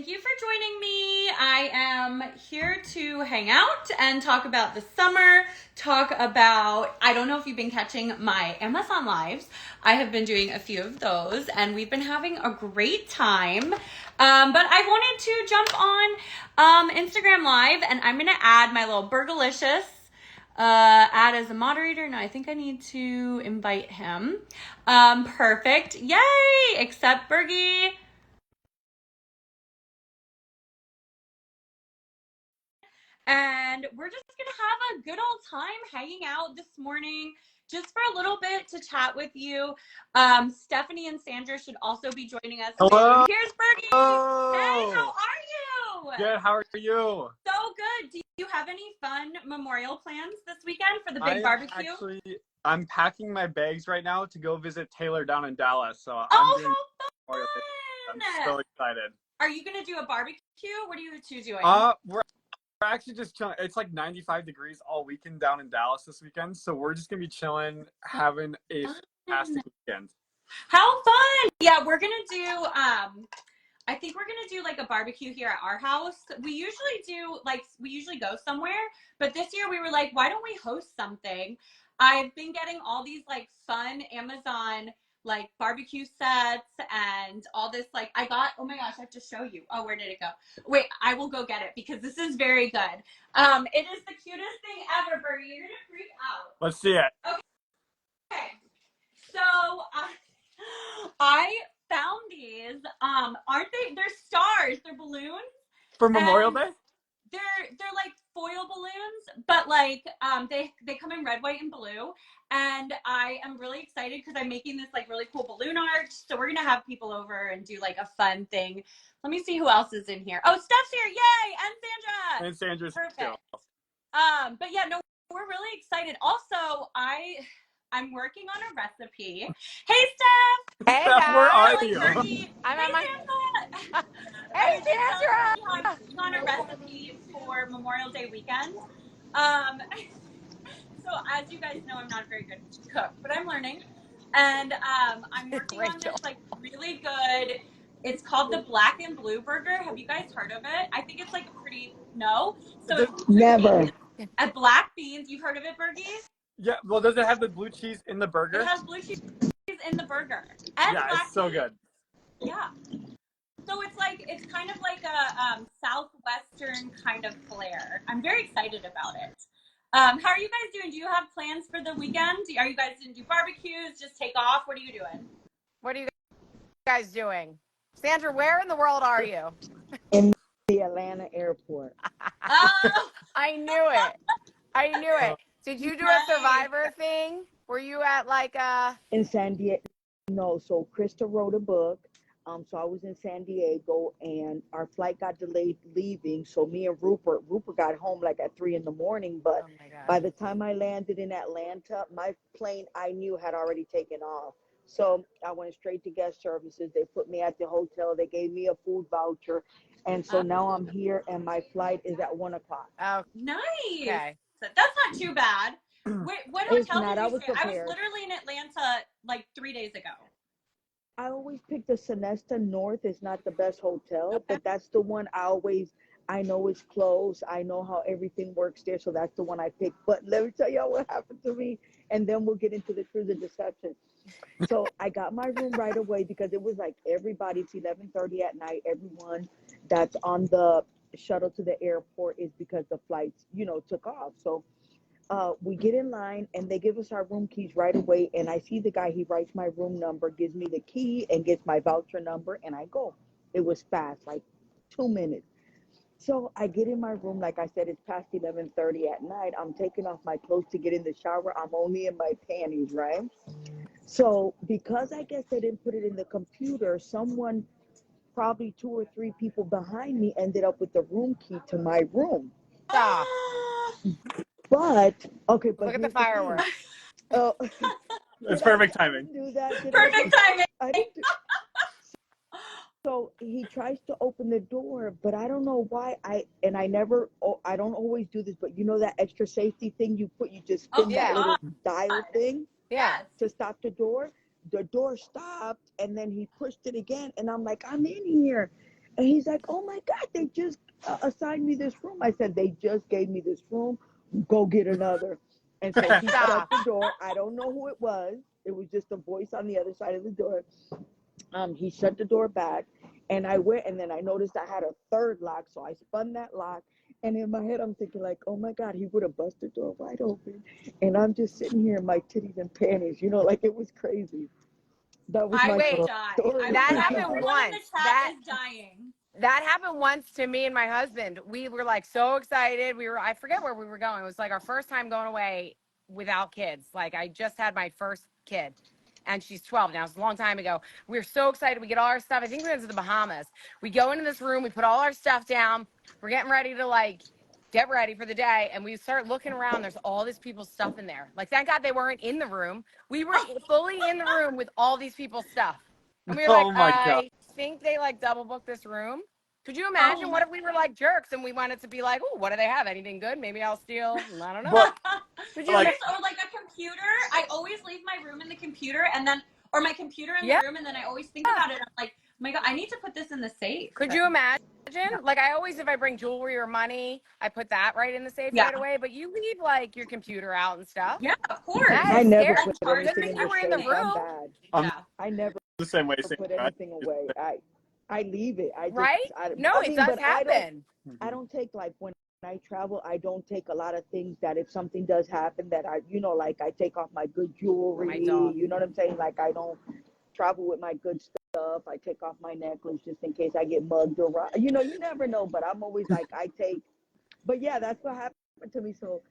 thank you for joining me. I am here to hang out and talk about the summer, talk about, I don't know if you've been catching my Amazon Lives. I have been doing a few of those, and we've been having a great time. But I wanted to jump on Instagram Live, and I'm going to add my little Bergalicious add as a moderator. No, I think I need to invite him. Perfect. Yay! Accept Bergie. And we're just going to have a good old time hanging out this morning, just for a little bit to chat with you. Stephanie and Sandra should also be joining us. Hello. Here's Bergie. Hello. Hey, how are you? Good. How are you? So good. Do you have any fun memorial plans this weekend for the big barbecue? I'm packing my bags right now to go visit Taylor down in Dallas. So how I'm so excited. Are you going to do a barbecue? What are you two doing? We're actually just chilling. It's like 95 degrees all weekend down in Dallas this weekend. So we're just going to be chilling, having a fantastic weekend. How fun. Yeah, we're going to do, I think we're going to do like a barbecue here at our house. We usually go somewhere, but this year we were like, why don't we host something? I've been getting all these like fun Amazon like barbecue sets and all this oh my gosh, I have to show you. Oh, where did it go? Wait, I will go get it because this is very good. It is the cutest thing ever, Bergie. You're gonna freak out. Let's see it. Okay. So I found these. Aren't they? They're stars. They're balloons. For Memorial Day? They're like foil balloons, but like they come in red, white, and blue. And I am really excited because I'm making this like really cool balloon art. So we're gonna have people over and do like a fun thing. Let me see who else is in here. Oh, Steph's here! Yay! And Sandra. And Sandra's perfect. Too. But yeah, no, we're really excited. Also, I'm working on a recipe. Hey, Steph. Hey, Steph, guys. where are you? I'm at my. Sandra. Hey, Sandra. I'm working on a recipe for Memorial Day weekend. So as you guys know, I'm not a very good cook, but I'm learning. And I'm working on this like really good. It's called the Black and Blue Burger. Have you guys heard of it? I think it's like a pretty So it's never. At black beans. You've heard of it, Bergie? Yeah. Well, does it have the blue cheese in the burger? It has blue cheese in the burger. And yeah, it's so good. Yeah. So it's kind of like a southwestern kind of flair. I'm very excited about it. How are you guys doing? Do you have plans for the weekend? Are you guys going to do barbecues? Just take off? What are you doing? What are you guys doing? Sandra, where in the world are you? In the Atlanta airport. I knew it. Did you do a Survivor thing? Were you at like a... In San Diego. No, so Krista wrote a book. So I was in San Diego and our flight got delayed leaving. So me and Rupert got home like at 3 a.m. But by the time I landed in Atlanta, my plane I knew had already taken off. So I went straight to guest services. They put me at the hotel. They gave me a food voucher. And so now I'm here and my flight is at 1 o'clock. Oh, nice. Okay. That's not too bad. Wait, what hotel did you stay? I was prepared. literally in Atlanta like 3 days ago. I always pick the Sonesta North. It's not the best hotel, but that's the one I know it's closed. I know how everything works there, so that's the one I picked. But let me tell y'all what happened to me, and then we'll get into the truth and deception. So I got my room right away because it was like everybody, it's 11:30 at night. Everyone that's on the shuttle to the airport is because the flights, took off. So we get in line and they give us our room keys right away. And I see the guy, he writes my room number, gives me the key and gets my voucher number and I go. It was fast, like 2 minutes. So I get in my room. Like I said, it's past 11:30 at night. I'm taking off my clothes to get in the shower. I'm only in my panties, right? So because I guess they didn't put it in the computer, someone, probably 2 or 3 people behind me ended up with the room key to my room. Stop. But look at the fireworks. Oh, it's perfect timing. Perfect timing. So he tries to open the door, but I don't know why. I don't always do this, but you know that extra safety thing you just spin that little dial thing to stop the door. The door stopped, and then he pushed it again, and I'm like, I'm in here. And he's like, oh my God, they just assigned me this room. I said, they just gave me this room. Go get another. And so he shut Stop. the door. I don't know who it was. It was just a voice on the other side of the door. He shut the door back, and I went, and then I noticed I had a third lock, so I spun that lock. And in my head, I'm thinking like, oh my God, he would have busted the door wide open, and I'm just sitting here in my titties and panties, like it was crazy. That was I my would Wait, die. story. that happened Everyone in the once. chat is dying. That happened once to me and my husband. We were like so excited. I forget where we were going. It was like our first time going away without kids. Like I just had my first kid and she's 12 now. It's a long time ago. We were so excited. We get all our stuff. I think we went to the Bahamas. We go into this room. We put all our stuff down. We're getting ready to like get ready for the day. And we start looking around. There's all these people's stuff in there. Like, thank God they weren't in the room. We were fully in the room with all these people's stuff. And we were like, Oh my god. I think they like double booked this room. Could you Oh imagine my what if we were like jerks and we wanted to be like, oh, what do they have? Anything good? Maybe I'll steal. I don't know. But Could you like, imagine? Yes, or like a computer. I always leave my room in the computer and then, or my computer in the Yeah. room, and then I always think about it. I'm like, oh my God, I need to put this in the safe. Could you imagine? Like I always, if I bring jewelry or money, I put that right in the safe Yeah. right away. But you leave like your computer out and stuff. Yeah, of course. That I is never scary. put Charging Good anything thing in you the were in the safe. I'm room, bad. I'm Yeah. I never the same way. Same put guy. anything away. I leave it. right? No, I it mean, does but happen. I don't take like when I travel, I don't take a lot of things that if something does happen that like I take off my good jewelry, My dog. you know what I'm saying? Like I don't travel with my good stuff. I take off my necklace just in case I get mugged or you never know, but I'm always like but yeah, that's what happened to me. So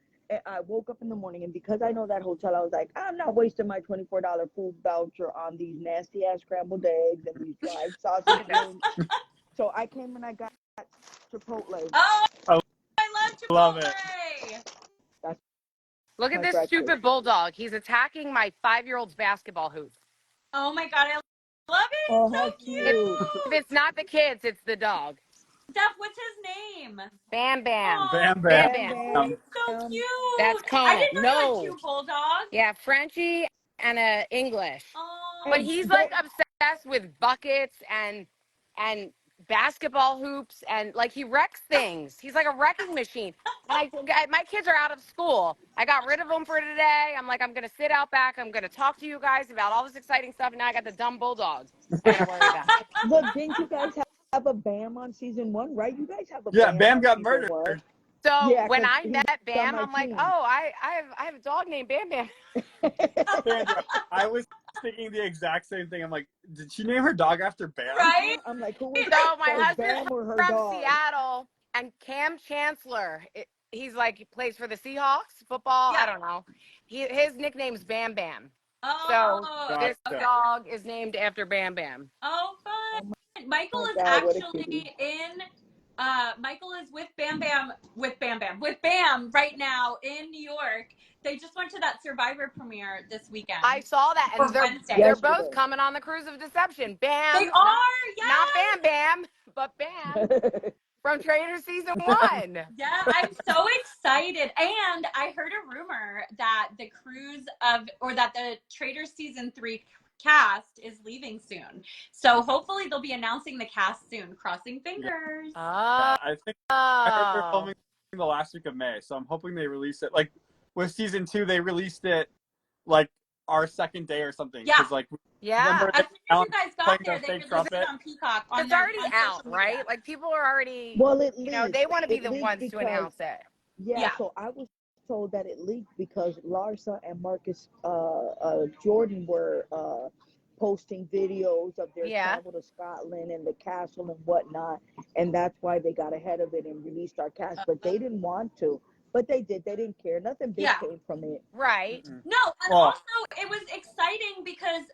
I woke up in the morning, and because I know that hotel, I was like, I'm not wasting my $24 food voucher on these nasty ass scrambled eggs and these fried sausage links. So I came and I got Chipotle. Oh, I I love love it. Chipotle. That's Look at my this breakfast. stupid bulldog. He's attacking my 5-year-old's basketball hoop. Oh my God, I love it. Oh, It's how so If, cute! if cute. it's not the kids, it's the dog. Steph, what's his name? Bam Bam. Oh, Bam Bam bam. Bam Bam. oh, Bam. he's so That's cute. I Kona. didn't know you had No. two bulldogs. Yeah, Frenchie and English. But Oh, And he's like obsessed with buckets and basketball hoops and like he wrecks things. He's like a wrecking machine. And my kids are out of school. I got rid of them for today. I'm like, I'm gonna sit out back. I'm gonna talk to you guys about all this exciting stuff. And now I got the dumb bulldog. I gotta worry about. look, didn't you guys have a Bam on season one, right? You guys have a Yeah, Bam Bam on got season murdered. one. So Yeah, when because I he's met on Bam, my I'm like, team. oh, I have a dog named Bam Bam. Sandra, I was thinking the exact same thing. I'm like, did she name her dog after Bam? right? I'm like, who was So my first, husband's Bam or her from dog? Seattle, and Cam Chancellor, he's like he plays for the Seahawks football. I Yeah. don't know. His nickname's Bam Bam. So Oh, this Gotcha. okay. dog is named after Bam Bam. Oh, Oh fun. Michael my is God, what a cutie! actually in. Michael is with with Bam right now in New York. They just went to that Survivor premiere this I weekend saw that, and or they're Wednesday. both Yesterday. coming on the cruise of deception. They Bam, are, not yes. Bam Bam, but Bam from Traitors season 1. Yeah, I'm so excited. And I heard a rumor that the Traitors season 3 cast is leaving soon. So hopefully they'll be announcing the cast soon. Crossing Yeah, fingers. Oh, I heard they're filming the last week of May, so I'm hoping they release it. Like with season 2, they released it like our second day or something. Yeah. Because like yeah. remember As soon as you guys got playing there, the they fake released it trumpet. on Peacock on It's their already out, social media. right? Like people are already, Well, it they leaked. want to be It the leaked ones to because announce it. yeah. Yeah. So I was told that it leaked because Larsa and Marcus Jordan were posting videos of their Yeah. travel to Scotland and the castle and whatnot, and that's why they got ahead of it and released our cast. But they didn't want to. But they did. They didn't care. Nothing big Yeah. came from it. Right. Mm-mm. No, and Well, also it was exciting because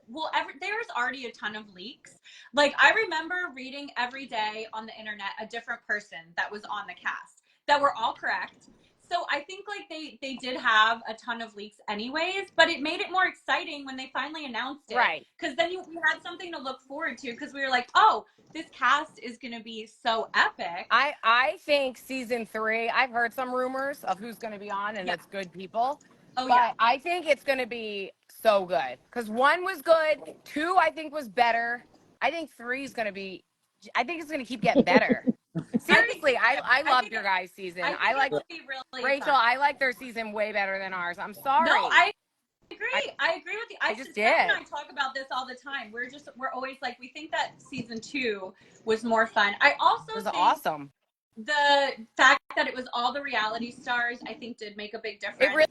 there's already a ton of leaks. Like I remember reading every day on the internet a different person that was on the cast that were all correct. So I think like they did have a ton of leaks anyways, but it made it more exciting when they finally announced it. Right. Because then we had something to look forward to because we were like, oh, this cast is gonna be so epic. I think season 3, I've heard some rumors of who's going to be on, and Yeah. it's good people. Oh But yeah. I think it's going to be so good because 1 was good, 2 I think was better. I think 3 is going to be I think it's going to keep getting better. Seriously, I loved your guys' season. I like really Rachel. fun. I like their season way better than ours. I'm sorry. No, I agree. I agree with you. I just Steph and did. I talk about this all the time. We're always like, we think that season 2 was more fun. I also It was think awesome. the fact that it was all the reality stars, I think, did make a big difference. It really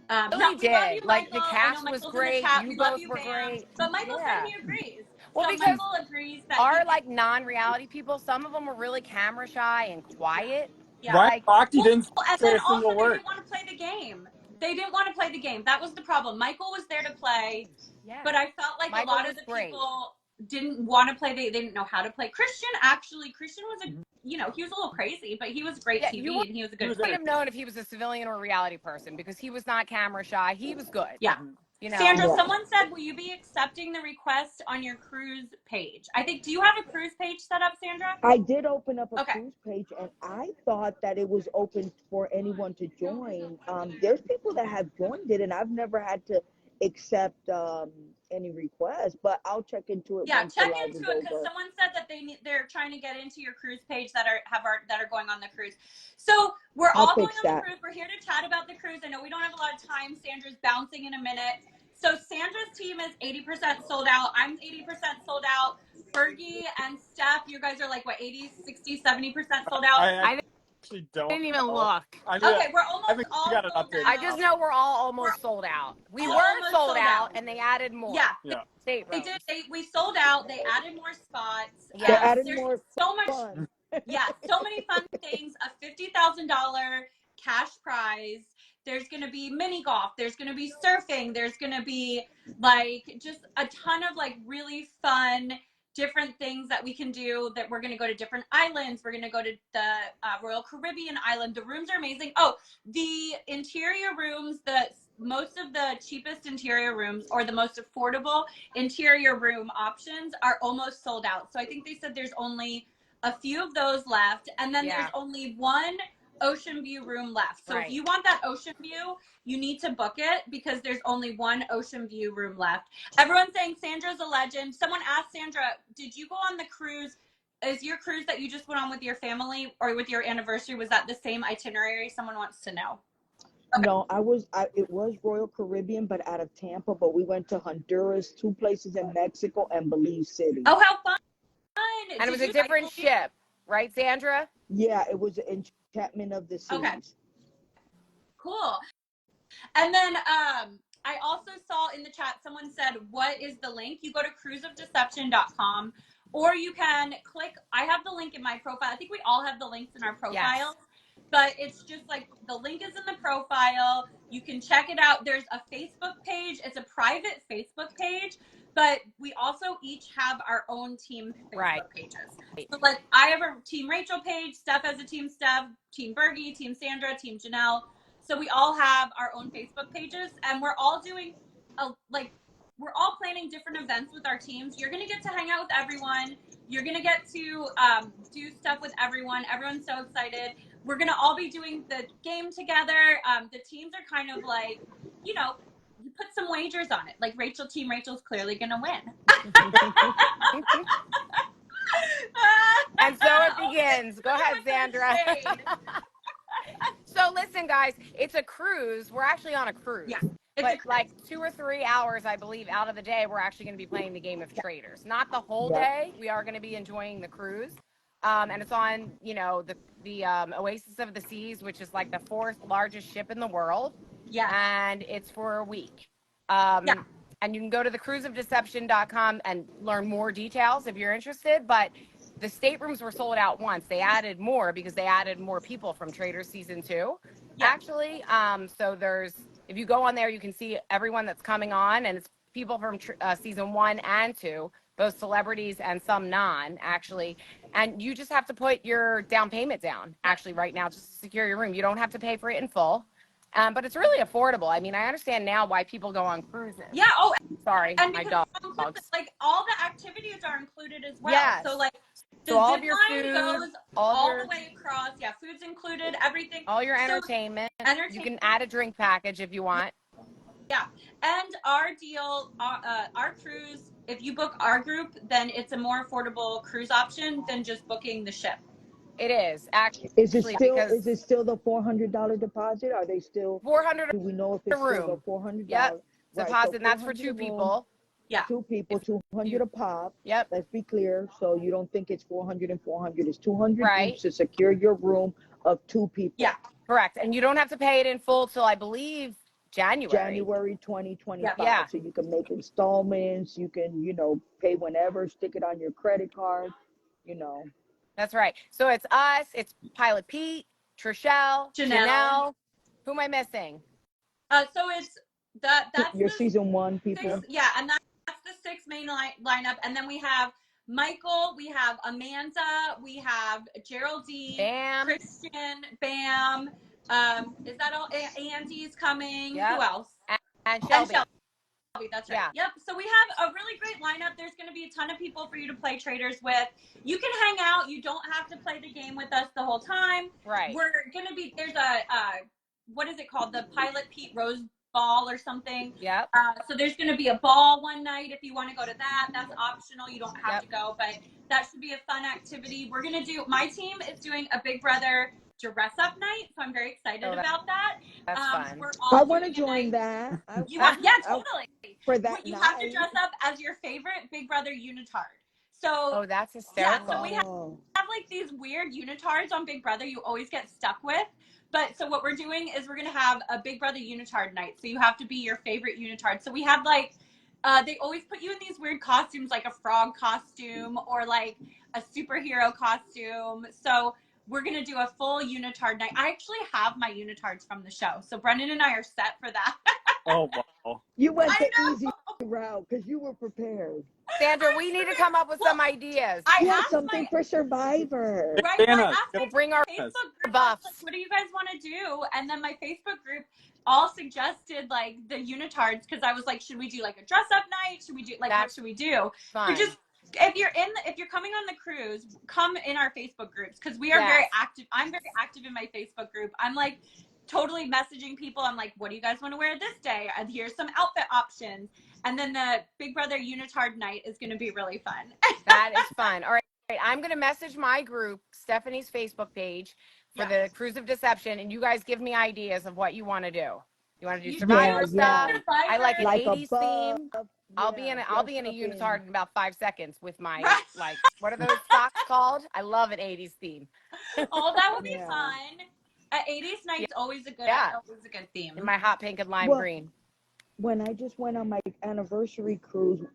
no, we did. love you, Like Michael. the I know cast was Michael's great. in the chat. You We love both you, were Bam. great. But Michael Yeah. said he agrees. Well, so because Michael agrees that our like non-reality people, some of them were really camera shy and quiet. Yeah. Ryan Like, Lochte didn't and say then a single also they word. didn't want to play the game. They didn't want to play the game. That was the problem. Michael was there to play, yeah. but I felt like Michael a lot was of the great. people didn't want to play. They didn't know how to play. Christian was a, he was a little crazy, but he was great TV and he was a good You would have known if he was a civilian or a reality person because he was not camera shy. He was good. Yeah. You know? Sandra, someone said, will you be accepting the request on your cruise page? I think, do you have a cruise page set up, Sandra? I did open up a cruise page, and I thought that it was open for anyone to join. There's people that have joined it, and I've never had to accept any requests, but I'll check into it. Yeah, once check the live into is it because over. someone said that they're trying to get into your cruise page that are going on the cruise. So we're all going on the cruise. We're here to chat about the cruise. I know we don't have a lot of time. Sandra's bouncing in a minute. So Sandra's team is 80% sold out. I'm 80% sold out. Bergie and Steph, you guys are like what, 80, 60, 70% sold out? I actually didn't even look. Okay, we're almost all sold out. I just know we're all almost sold out. We were sold out, and they added more. Yeah. They did. We sold out. They added more spots. They added more so much fun. Yeah, so many fun things. A $50,000 cash prize. There's going to be mini golf. There's going to be surfing. There's going to be like just a ton of like really fun different things that we can do, that we're going to go to different islands. We're going to go to the Royal Caribbean island. The rooms are amazing. Oh, the interior rooms, most of the cheapest interior rooms or the most affordable interior room options are almost sold out. So I think they said there's only a few of those left, and then there's only one ocean view room left. So if you want that ocean view, you need to book it because there's only one ocean view room left. Everyone's saying Sandra's a legend. Someone asked Sandra, did you go on the cruise? Is your cruise that you just went on with your family or with your anniversary, was that the same itinerary? Someone wants to know. Okay. No, it was Royal Caribbean, but out of Tampa, but we went to Honduras, 2 places in Mexico, and Belize City. Oh, how fun. And it was a different ship, right, Sandra? Yeah, it was Enchantment of the Seas. Okay. Cool. And then I also saw in the chat, someone said, what is the link? You go to cruiseofdeception.com, or you can click, I have the link in my profile. I think we all have the links in our profile, but it's just like the link is in the profile. You can check it out. There's a Facebook page. It's a private Facebook page, but we also each have our own team Facebook pages. So like I have a Team Rachel page, Steph has a Team Steph, Team Bergie, Team Sandra, Team Janelle. So we all have our own Facebook pages, and we're all doing we're all planning different events with our teams. You're going to get to hang out with everyone. You're going to get to do stuff with everyone. Everyone's so excited. We're going to all be doing the game together. The teams are kind of like, you put some wagers on it. Like Team Rachel's clearly going to win. And so it begins. Go ahead, Sandra. So listen, guys, it's a cruise. We're actually on a cruise. Yeah. But like 2 or 3 hours, I believe, out of the day, we're actually going to be playing the game of Traitors. Not the whole day. We are going to be enjoying the cruise. And it's on, the Oasis of the Seas, which is like the 4th largest ship in the world. Yeah. And it's for a week. And you can go to the cruiseofdeception.com and learn more details if you're interested. But the staterooms were sold out once. They added more because they added more people from Traitors season 2, actually. So if you go on there, you can see everyone that's coming on, and it's people from season 1 and 2, both celebrities and some non, actually. And you just have to put your down payment down, actually, right now, just to secure your room. You don't have to pay for it in full. But it's really affordable. I mean, I understand now why people go on cruises. Yeah. Oh, sorry, and my dogs. Like all the activities are included as well. Yes. So like the all zip of your line food, goes all the way across. Yeah, food's included, everything. All your entertainment. You can add a drink package if you want. Yeah, and our deal, our cruise if you book our group, then it's a more affordable cruise option than just booking the ship. It is actually Is it because still the $400 deposit? Are they still? 400 Do we know if a it's still the room. $400? Yep. Right. Deposit, So and that's for 400 two a room, people. Yeah. 2 people, 200 a pop. Yep. Let's be clear. So you don't think it's 400 and 400? It's 200 Right. each to secure your room of 2 people. Yeah. Correct. And you don't have to pay it in full till I believe January 2025. Yeah. So you can make installments. You can, pay whenever, stick it on your credit card, That's right. So it's us, it's Pilot Pete, Trishelle, Janelle. Who am I missing? So it's that's your the season 1 people. 6, yeah, and that's the 6 main lineup, and then we have Michael, we have Amanda, we have Geraldine, Bam. Christian, Bam. Is that all? Andy's coming. Yep. Who else? And Shelby. That's right. Yeah. Yep. So we have a really great lineup. There's going to be a ton of people for you to play Traitors with. You can hang out. You don't have to play the game with us the whole time. Right. We're going to be, there's a, what is it called? The Pilot Pete Rose Ball or something. Yep. So there's going to be a ball one night if you want to go to that. That's optional. You don't have to go, but that should be a fun activity. We're going to do, my team is doing a Big Brother dress up night, so I'm very excited about that. That's fun. I want to join that. Yeah, totally. For that you night. have to dress up as your favorite Big Brother unitard. So that's hysterical. Yeah, so we have like these weird unitards on Big Brother you always get stuck with. But so what we're doing is we're going to have a Big Brother unitard night. So you have to be your favorite unitard. So we have like, they always put you in these weird costumes, like a frog costume or like a superhero costume. So we're going to do a full unitard night. I actually have my unitards from the show. So Brendan and I are set for that. Oh, wow. You went the easy route because you were prepared. Sandra, we need to come up with some ideas. You have something for Survivor. Right. We'll bring our Facebook group buffs. like, what do you guys want to do? And then my Facebook group all suggested like the unitards because I was like, should we do like a dress up night? Should we do like what should we do? Fun. If you're coming on the cruise, come in our Facebook groups because we are very active. I'm very active in my Facebook group. I'm like totally messaging people. I'm like, what do you guys want to wear this day? And here's some outfit options. And then the Big Brother unitard night is going to be really fun. That is fun. All right. I'm going to message my group, Stephanie's Facebook page for the Cruise of Deception. And you guys give me ideas of what you want to do. You want to do Survivor stuff? I like an 80s theme. I'll be in a unitard in about 5 seconds with my like what are those socks called? I love an 80s theme. Oh, that would be fun. 80s night is always a good theme. In my hot pink and lime green. When I just went on my anniversary cruise,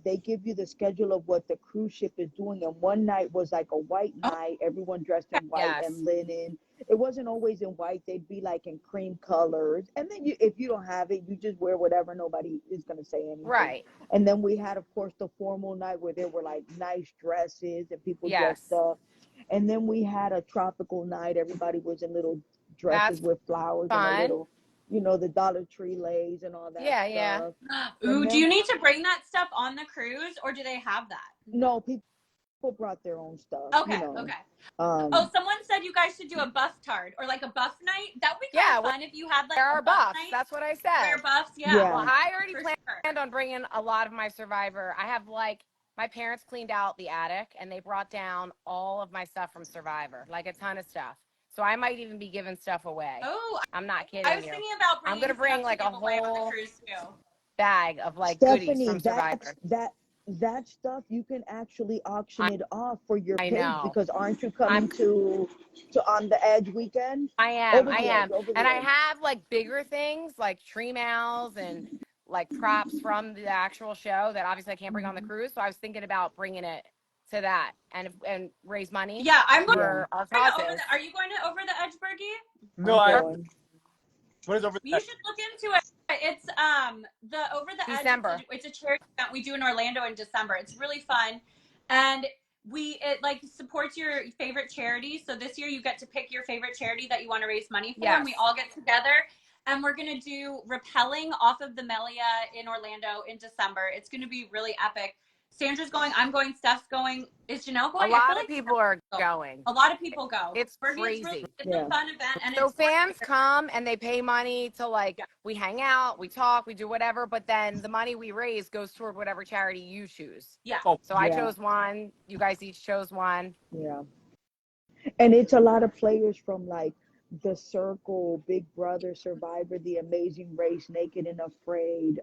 they give you the schedule of what the cruise ship is doing, and one night was like a white night, everyone dressed in white and linen. It wasn't always in white. They'd be like in cream colors. And then if you don't have it, you just wear whatever. Nobody is going to say anything. Right. And then we had, of course, the formal night where there were like nice dresses and people dressed up. And then we had a tropical night. Everybody was in little dresses with flowers and a little, the Dollar Tree lays and all that stuff. Ooh, do you need to bring that stuff on the cruise or do they have that? No, people brought their own stuff. Okay. Someone said you guys should do a buff tard or like a buff night. That would be kind of fun if you had like a buff buffs. night. That's what I said. Wear buffs, Well, I already planned on bringing a lot of my Survivor. I have like my parents cleaned out the attic and they brought down all of my stuff from Survivor, like a ton of stuff. So I might even be giving stuff away. Oh, I'm not kidding. I was thinking about I'm gonna bring like a whole bag of like Stephanie, goodies from Survivor. That stuff you can actually auction it off for your page because aren't you coming to On the Edge weekend? I am. And I have like bigger things like tree mounds and like props from the actual show that obviously I can't bring on the cruise. So I was thinking about bringing it to that and raise money. Yeah, I'm for our causes. Are you going to Over the Edge, Bergie? No, what is Over the Edge? You should look into it. It's the Over the December. Edge. It's a charity event we do in Orlando in December. It's really fun, and it like supports your favorite charity. So this year you get to pick your favorite charity that you want to raise money for, and we all get together. And we're gonna do rappelling off of the Melia in Orlando in December. It's gonna be really epic. Sandra's going. I'm going. Steph's going. Is Janelle going? A lot of people are going. A lot of people go. It's Bergie, crazy. It's a fun event, and So it's fans come and they pay money to like, we hang out, we talk, we do whatever, but then the money we raise goes toward whatever charity you choose. Yeah. Oh, So I chose one. You guys each chose one. Yeah. And it's a lot of players from like The Circle, Big Brother, Survivor, The Amazing Race, Naked and Afraid.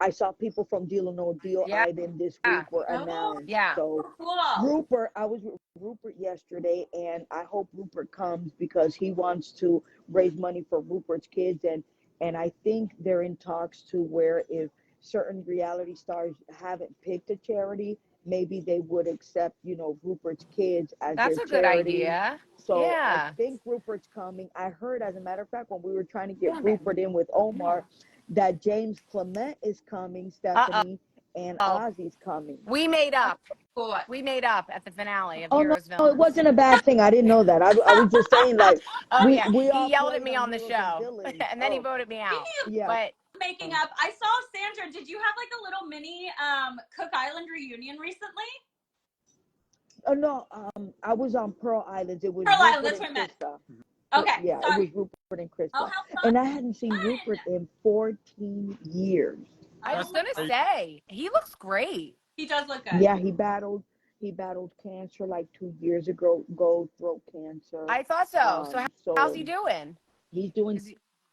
I saw people from Deal or No Deal Island this week were announced. Yeah. So Cool. Rupert, I was with Rupert yesterday, and I hope Rupert comes because he wants to raise money for Rupert's kids, and I think they're in talks to where if certain reality stars haven't picked a charity, maybe they would accept, you know, Rupert's kids as That's their a good charity. idea. So Yeah. I think Rupert's coming. I heard, as a matter of fact, when we were trying to get Rupert in with Omar, that James Clement is coming, Stephanie, and Ozzy's coming. We made up. Cool. We made up at the finale of Oh, Heroes no, Villains. it wasn't a bad thing. I didn't know that. I was just saying, like, Oh, we yeah. all He yelled at played me on the Heroes show. Villains. And then he voted me out. Yeah. But Making up. I saw Sandra. Did you have like a little mini Cook Island reunion recently? Oh no, I was on Pearl Islands. It was Pearl Rupert Island, that's and what I meant. Krista. Okay. Yeah, Sorry. it was Rupert and Krista. Oh, how fun. And I hadn't seen Rupert in 14 years. I was going to say, he looks great. He does look good. Yeah, he battled cancer like 2 years ago, throat cancer. I thought so. So how's he doing? He's doing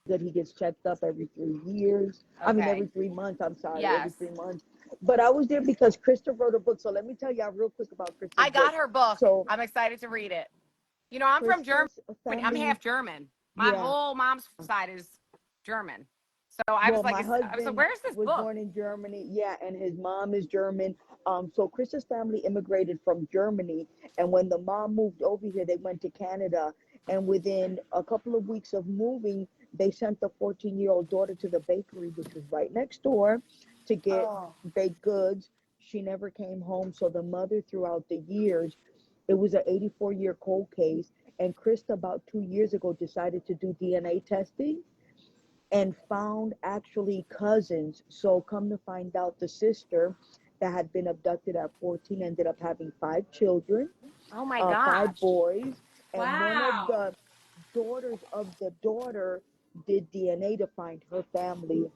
good. He gets checked up every 3 years. Okay. I mean, every 3 months. I'm sorry, every Yes. 3 months. But I was there because Krista wrote a book. So let me tell y'all real quick about Krista's I got book. her book. So I'm excited to read it. You know, I'm from Germany. Krista's I'm family- half German. My whole mom's side is German. So I was like, where's this was book? born in Germany, and his mom is German. So Krista's family immigrated from Germany, and when the mom moved over here, they went to Canada. And within a couple of weeks of moving, they sent the 14-year-old daughter to the bakery, which was right next door, to get baked goods. She never came home. So the mother, throughout the years, it was an 84-year cold case. And Krista, about 2 years ago, decided to do DNA testing and found actually cousins. So come to find out, the sister that had been abducted at 14 ended up having 5 children. Oh my gosh. 5 boys. And Wow. one of the daughters of the daughter did DNA to find her family.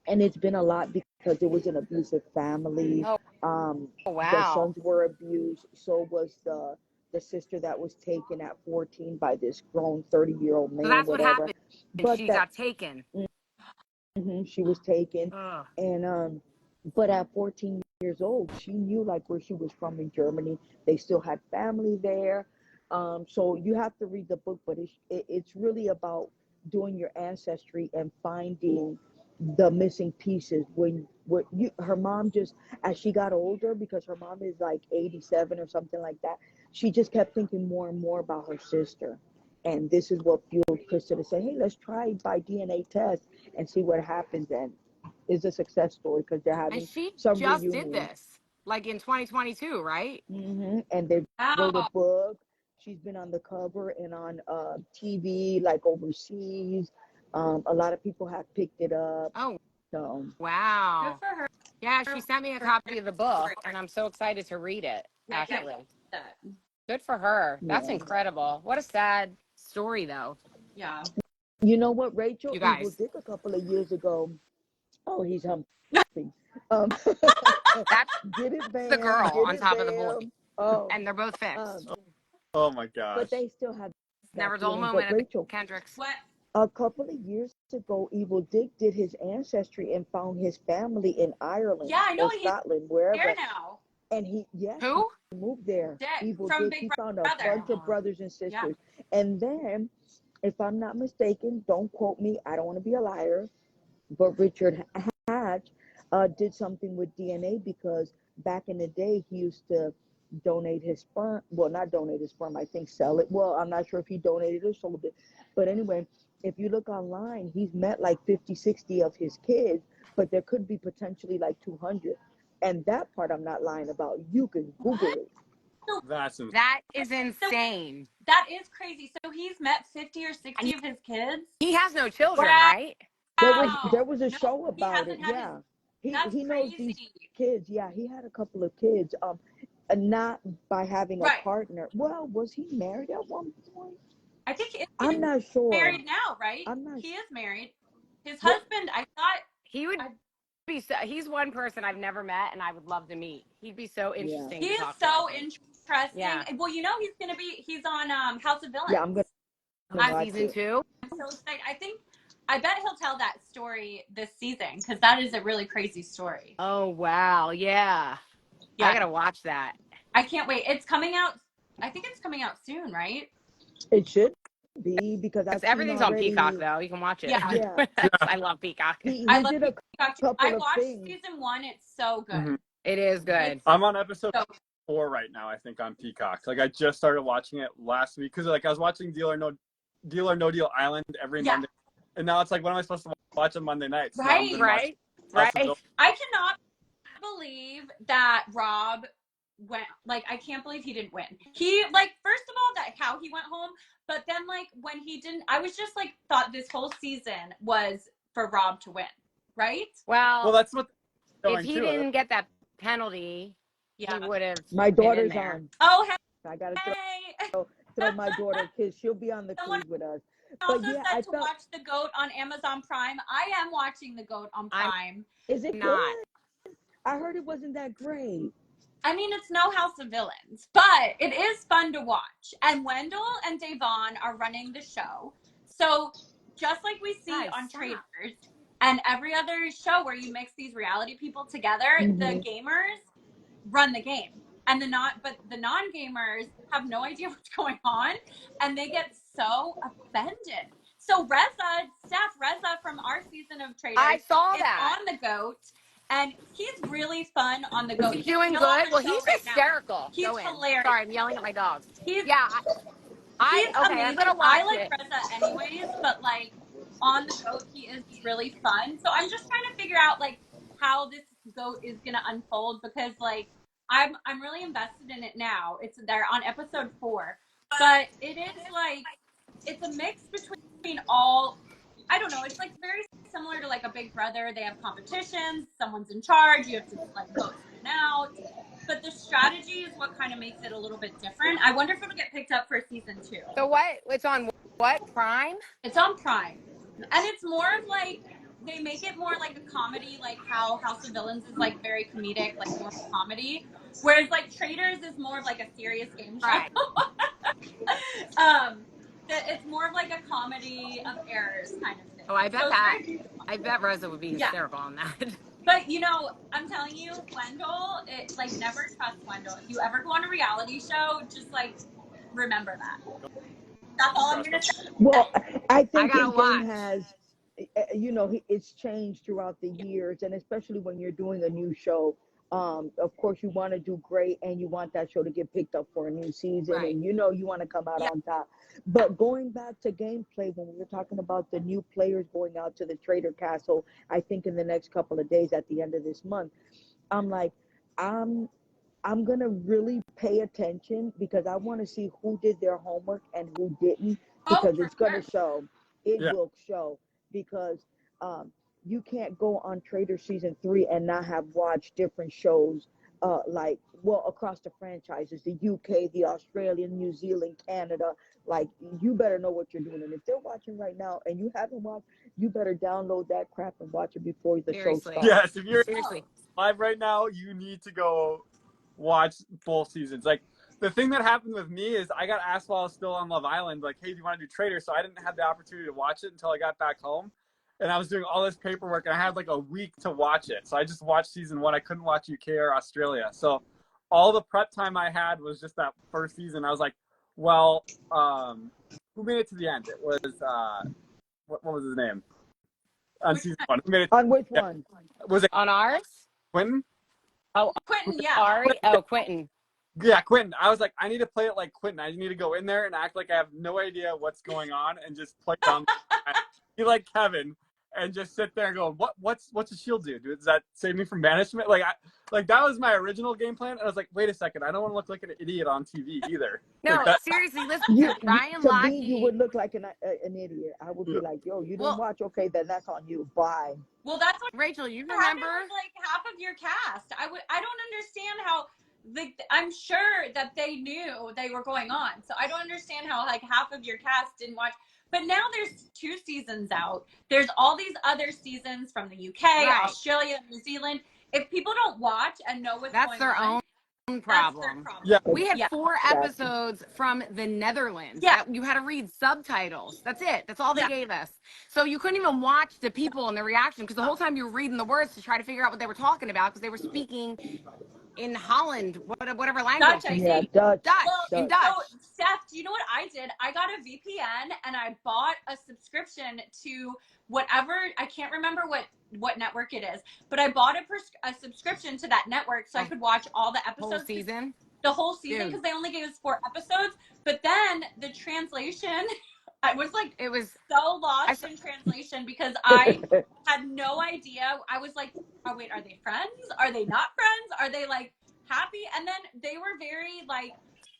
And it's been a lot because it was an abusive family. Wow. The sons were abused. So was the sister that was taken at 14 by this grown 30-year-old man. So that's what whatever. happened. But She that, got taken. she was taken. Ugh. And but at 14 years old, she knew like where she was from in Germany. They still had family there. So you have to read the book, but it's really about doing your ancestry and finding the missing pieces. Her mom, just as she got older, because her mom is like 87 or something like that, she just kept thinking more and more about her sister. And this is what fueled Krista to say, hey, let's try by DNA test and see what happens. And it's a success story because they're having And she some just reunions. did this, like in 2022, right? And they wrote a book. She's been on the cover and on TV, like overseas. A lot of people have picked it up. Oh, So wow. Good for her. Yeah, she sent me a copy of the book, and I'm so excited to read it, actually. Good for her. That's incredible. What a sad story, though. Yeah. you know what, Rachel? You guys. Evil Dick a couple of years ago. Oh, he's humping. That's Get it, Bam. the girl Get on it, top of the Bam. boy. Oh, And they're both fixed. oh my gosh. but they still have Never that dull feeling. moment But at Rachel, Kendrick's. What? a couple of years ago, Evil Dick did his ancestry and found his family in Ireland Yeah, I know, or he's Scotland, wherever. There now. And he Who? moved there. Dick, Evil from Dick. Big He found a Brother. bunch of brothers and sisters. And then, if I'm not mistaken, don't quote me, I don't want to be a liar, but Richard Hatch did something with DNA because back in the day, he used to donate his sperm. Well, not donate his sperm, I think sell it. Well, I'm not sure if he donated or sold it. But anyway, if you look online, he's met like 50, 60 of his kids, but there could be potentially like 200. And that part I'm not lying about. You can Google it. That's insane. That is insane. That is crazy. So he's met 50 or 60 of his kids? He has no children, Wow. right? There was a show He about hasn't it. had Yeah. That's he knows these crazy. kids. Yeah, he had a couple of kids. Not by having a Right. partner. Well, was he married at one point? I think he's I'm not sure. married now, right? I'm not He sure. is married. His Well, husband, I thought. He would be so, he's one person I've never met and I would love to meet. He'd be so yeah, interesting He to is talk to, so I think. interesting. Yeah. Well, you know he's on House of yeah. I'm Villains. gonna I'm watch Season it. 2. so excited. I bet he'll tell that story this season because that is a really crazy story. Oh wow, yeah. Yeah, I gotta watch that. I can't wait. It's coming out. I think it's coming out soon, right? It should be because I've seen Everything's on Peacock already. though. You can watch it. Yeah, Yeah, I love Peacock. I he love did a Peacock. couple I of watched things. season 1. It's so good. Mhm. It is good. It's I'm on episode so 4 right now, I think, on Peacock. Like, I just started watching it last week because, like, I was watching Deal or No Deal Island every Yeah. Monday, and now it's like, when am I supposed to watch on Monday nights? So I'm Right. just Right? watching House of Right? Villains. I cannot believe that Rob went. Like, I can't believe he didn't win. He, like, first of all, that how he went home, but then, like, when he didn't, I was just like, thought this whole season was for Rob to win, right? Well, Well, that's what they're if going he to. didn't get that penalty, Yeah. he would have My been in daughter's there. on. Oh, I gotta hey. throw my daughter a kiss. She'll be on the Someone cruise with us. also But yeah, said I to felt. watch The GOAT on Amazon Prime. I am watching The GOAT on I'm Prime. Is it not. good? I heard it wasn't that great. I mean, it's no House of Villains, but it is fun to watch. And Wendell and Davon are running the show. So just like we see Guys, on stop. Traitors and every other show where you mix these reality people together, the gamers run the game. And the non-gamers have no idea what's going on and they get so offended. So Reza from our season of Traitors I saw is that. on the GOAT. And he's really fun on the Is GOAT. he You can doing feel on good? the Well, show he's right now. hysterical. He's Go in. hilarious. Sorry, I'm yelling at my dogs. He's Yeah, okay, I'm amazing. gonna I watch like it. Reza anyways, but like on the GOAT, he is really fun. So I'm just trying to figure out like how this GOAT is gonna unfold because like I'm really invested in it now. They're on episode 4, but it is like it's a mix between all. I don't know. It's like very similar to like a Big Brother. They have competitions. Someone's in charge. You have to like vote in and out. But the strategy is what kind of makes it a little bit different. I wonder if it'll get picked up for season 2. So what? It's on what? Prime? It's on Prime. And it's more of like, they make it more like a comedy, like how House of Villains is like very comedic, like more comedy. Whereas like Traitors is more of like a serious game show. Right. It's more of like a comedy of errors kind of thing. Oh, I bet So that. it's very beautiful. I bet Rosa would be Yeah. hysterical on that. But you know, I'm telling you, Wendell, like never trust Wendell. If you ever go on a reality show, just like remember that. That's all I'm gonna say. Well, I think gotta his watch. game has, it's changed throughout the years, and especially when you're doing a new show. Of course, you want to do great, and you want that show to get picked up for a new season, Right. and you want to come out on top. But going back to gameplay, when we were talking about the new players going out to the Traitor Castle, I think in the next couple of days at the end of this month, I'm like, I'm gonna really pay attention because I want to see who did their homework and who didn't because it's gonna show. It Yeah. will show because you can't go on Trader season 3 and not have watched different shows across the franchises, the UK, the Australian, New Zealand, Canada. Like you better know what you're doing, and if they're watching right now and you haven't watched, you better download that crap and watch it before the Seriously. show starts. Yes, if you're Seriously. live right now, you need to go watch both seasons. Like, the thing that happened with me is I got asked while I was still on Love Island, like, hey, do you want to do Traitors? So I didn't have the opportunity to watch it until I got back home. And I was doing all this paperwork, and I had like a week to watch it. So I just watched season 1. I couldn't watch UK or Australia. So all the prep time I had was just that first season. I was like, well, who made it to the end? It was, what was his name? On season 1. Who made it? On which one? Was it On ours? Quentin? Oh, Quentin, yeah. Ari? Oh, Quentin. Yeah, Quentin. I was like, I need to play it like Quentin. I need to go in there and act like I have no idea what's going on and just play dumb. Be like Kevin and just sit there and go, what's a shield do? Does that save me from banishment? Like that was my original game plan. And I was like, wait a second, I don't want to look like an idiot on TV either. No, Like seriously, listen to Ryan to Lochte. me, you would look like an idiot. I would be like, yo, you didn't watch? Okay, then that's on you. Bye. Well, that's what Rachel, you happened remember? with like half of your cast. I don't understand how. I'm sure that they knew they were going on, so I don't understand how like half of your cast didn't watch. But now there's 2 seasons out. There's all these other seasons from the UK, Right. Australia, New Zealand. If people don't watch and know what's That's going their on, own that's their problem. problem. Yeah. We had Yeah. 4 episodes from the Netherlands. Yeah. You had to read subtitles. That's it. That's all they Yeah. gave us. So you couldn't even watch the people and the reaction because the whole time you were reading the words to try to figure out what they were talking about because they were speaking in Holland, whatever language. Dutch, I Yeah, think. Dutch. Well, in Dutch. So, Steph, do you know what I did? I got a VPN and I bought a subscription to whatever, I can't remember what network it is, but I bought a subscription to that network so I could watch all the episodes. Whole season? The whole season, because they only gave us 4 episodes. But then the translation, I was like, It was so lost in translation because I had no idea. I was like, oh wait, are they friends? Are they not friends? Are they like happy? And then they were very like,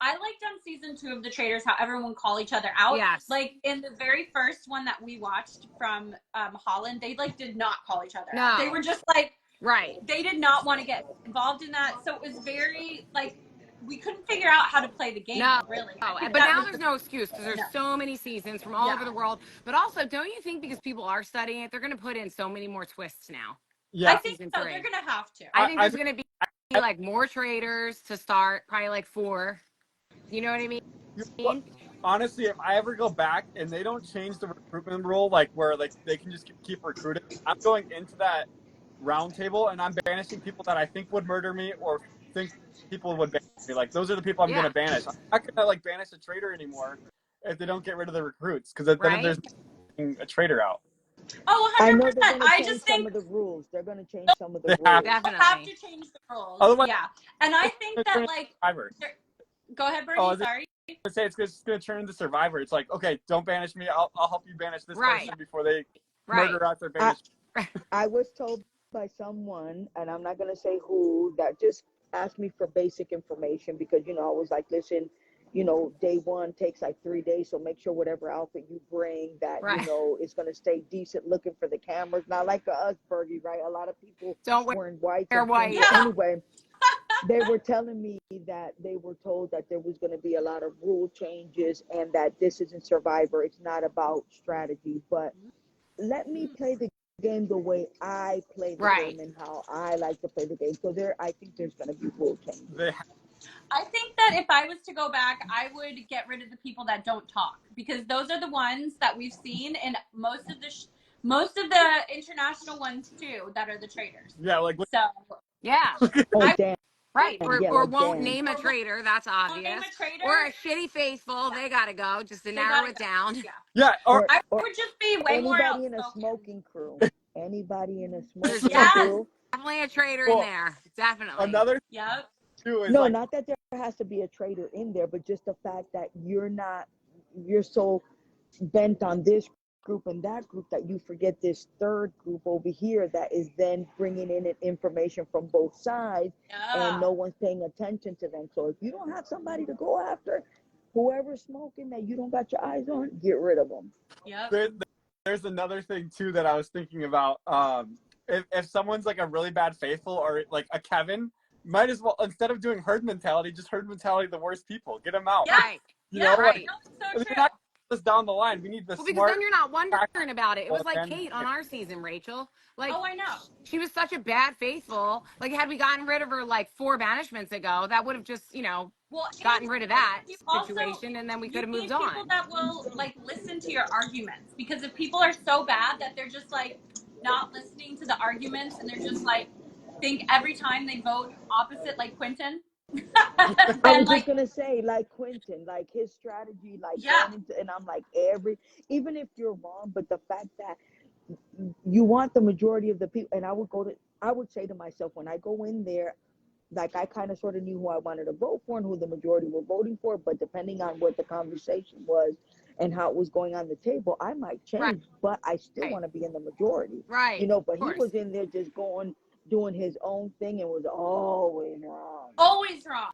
I liked on season 2 of the Traitors how everyone call each other out. Yes. Like in the very first one that we watched from Holland, they like did not call each other No. out. They were just like, right. they did not want to get involved in that. So it was very like, we couldn't figure out how to play the game, No, really. but now there's no excuse because there's so many seasons from all over the world. But also, don't you think because people are studying it, they're going to put in so many more twists now? Yeah. I think so. They're going to have to. I think there's going to be like more Traitors to start, probably like 4. You know what I mean? Honestly, if I ever go back and they don't change the recruitment rule, like where like they can just keep recruiting, I'm going into that round table and I'm banishing people that I think would murder me or think people would banish me. Like those are the people I'm going to banish. I'm not going to like banish a traitor anymore if they don't get rid of the recruits because then there's a traitor out. Oh, 100%. I know they're going to I change just think some of the rules. They're going to change some of the rules. Definitely have to change the rules. Otherwise, yeah, and I think that like, go ahead, Bergie. Sorry. I say it's just going to turn into Survivor. It's like, okay, don't banish me. I'll help you banish this person before they murder out their banishment. I was told by someone, and I'm not going to say who, that just asked me for basic information because, I was like, listen, day 1 takes like 3 days. So make sure whatever outfit you bring that, is going to stay decent looking for the cameras. Not like us, Bergie, right? A lot of people wearing white. Anyway, they were telling me that they were told that there was going to be a lot of rule changes and that this isn't Survivor. It's not about strategy, but let me play the game the way I play the game and how I like to play the game. So I think there's going to be rule changes. I think that if I was to go back, I would get rid of the people that don't talk because those are the ones that we've seen in most of the international ones too that are the traitors. Yeah, like so. Yeah. Dan. Right, or like won't Dan. name a traitor. That's obvious. Or a shitty faithful. They gotta go just to narrow it down. Yeah, or I would just be way more anybody in a smoking crew. Anybody in a smoking crew. Definitely a traitor in there. Definitely. Another too is not that there has to be a traitor in there, but just the fact that you're so bent on this group and that group that you forget this third group over here that is then bringing in information from both sides and no one's paying attention to them. So if you don't have somebody to go after, whoever's smoking that you don't got your eyes on, get rid of them. There's another thing too that I was thinking about. If someone's like a really bad faithful or like a Kevin, might as well, instead of doing herd mentality, just herd mentality the worst people. Get them out. Right. So true. Us down the line. We need the because then you're not wondering about it. It was like Kate on our season, Rachel. Like, I know. She was such a bad faithful. Like, had we gotten rid of her like 4 banishments ago, that would have just, gotten rid of that situation, and then we could have moved on. People that will like listen to your arguments, because if people are so bad that they're just like not listening to the arguments and they're just like think every time they vote opposite, like Quentin. I was just gonna say, like Quentin, like his strategy, like and I'm like even if you're wrong, but the fact that you want the majority of the people, and I would say to myself when I go in there, like I kind of sort of knew who I wanted to vote for and who the majority were voting for, but depending on what the conversation was, and how it was going on the table, I might Right. change, but I still want to be in the majority. Right. You know, but Of he course. was in there just doing his own thing and was always wrong. Always wrong.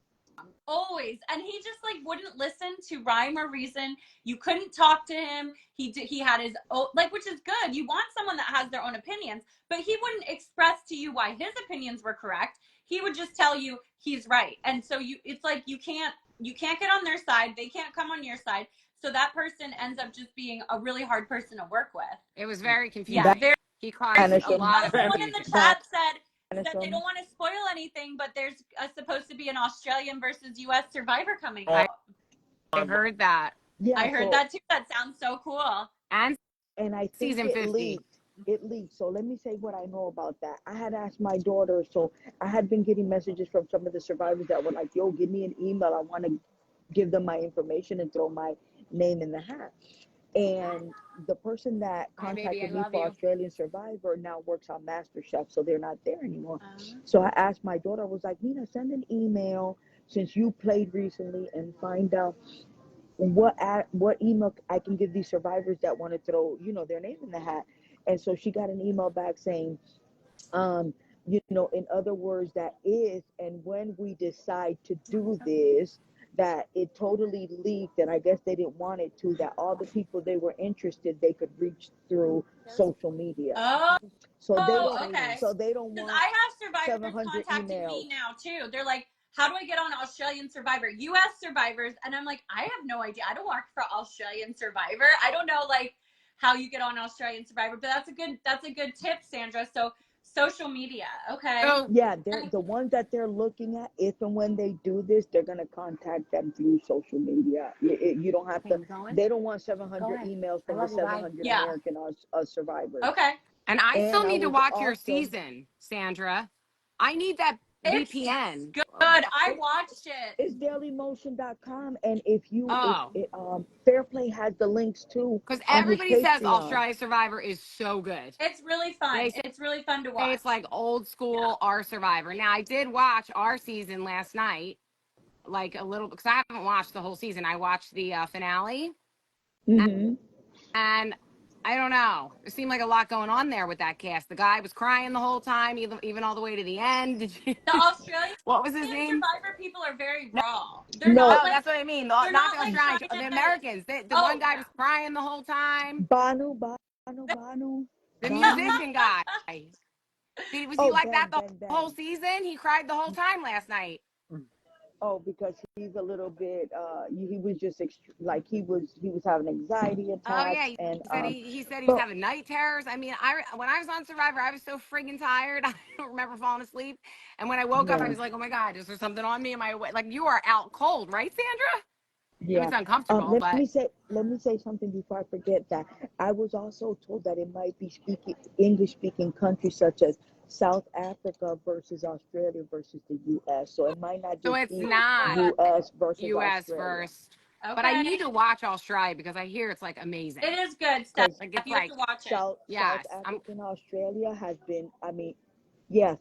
Always. And he just like wouldn't listen to rhyme or reason. You couldn't talk to him. He had his own, like, which is good. You want someone that has their own opinions, but he wouldn't express to you why his opinions were correct. He would just tell you he's right. And so it's like you can't get on their side. They can't come on your side. So that person ends up just being a really hard person to work with. It was very confusing. Yeah, very. He caused a lot of Someone in the confusion. chat said that they don't want to spoil anything, but there's supposed to be an Australian versus U.S. Survivor coming out. I heard that. Yeah, I heard that too. That sounds so cool. And I think season 50. It leaked. So let me say what I know about that. I had asked my daughter, so I had been getting messages from some of the survivors that were like, yo, give me an email. I want to give them my information and throw my name in the hat. And the person that contacted me for Australian Survivor now works on MasterChef, so they're not there anymore. So I asked my daughter, I was like, Nina, send an email since you played recently and find out what email I can give these survivors that want to throw, you know, their name in the hat. And so she got an email back saying, you know, in other words, that is, and when we decide to do this, that it totally leaked, and I guess they didn't want it to, that all the people they were interested, they could reach through social media. Oh, so they don't, okay. So they don't want. I have survivors contacting emails. me now too. They're like, how do I get on Australian Survivor? U.S. Survivors, and I'm like, I have no idea. I don't work for Australian Survivor. I don't know like how you get on Australian Survivor, but that's a good tip, Sandra. So social media, okay? So, yeah, they're the ones that they're looking at. If and when they do this, they're gonna contact them through social media. You don't have to. They don't want 700 emails from the 700 American survivors. Okay. And I still need to watch your season, Sandra. I need that VPN. It's good. I watched it. It's dailymotion.com, and if you Fairplay has the links too. Because everybody says Australia Survivor is so good. It's really fun. It's really fun to watch. It's like old school our Survivor. Now I did watch our season last night, like a little, because I haven't watched the whole season. I watched the finale, and I don't know. It seemed like a lot going on there with that cast. The guy was crying the whole time, even all the way to the end. The Australian what was his name? Survivor people are very raw. That's what I mean. Not the Australians, the Americans. The one guy was crying the whole time. Banu. The musician guy. Was he like that the whole season? He cried the whole time last night. Oh, because he's a little bit. He was just like he was having anxiety attacks. Oh yeah, he said he was having night terrors. I mean, when I was on Survivor, I was so friggin' tired. I don't remember falling asleep. And when I woke up, I was like, oh my God, is there something on me? Am I awake? Like, you are out cold, right, Sandra? Yeah, it was uncomfortable. Let me say something before I forget that. I was also told that it might be English speaking countries such as South Africa versus Australia versus the U.S. So it might not just be U.S. versus Australia. Okay. But I need to watch Australia because I hear it's like amazing. It is good stuff. Like, you have to watch it. South African Australia has been.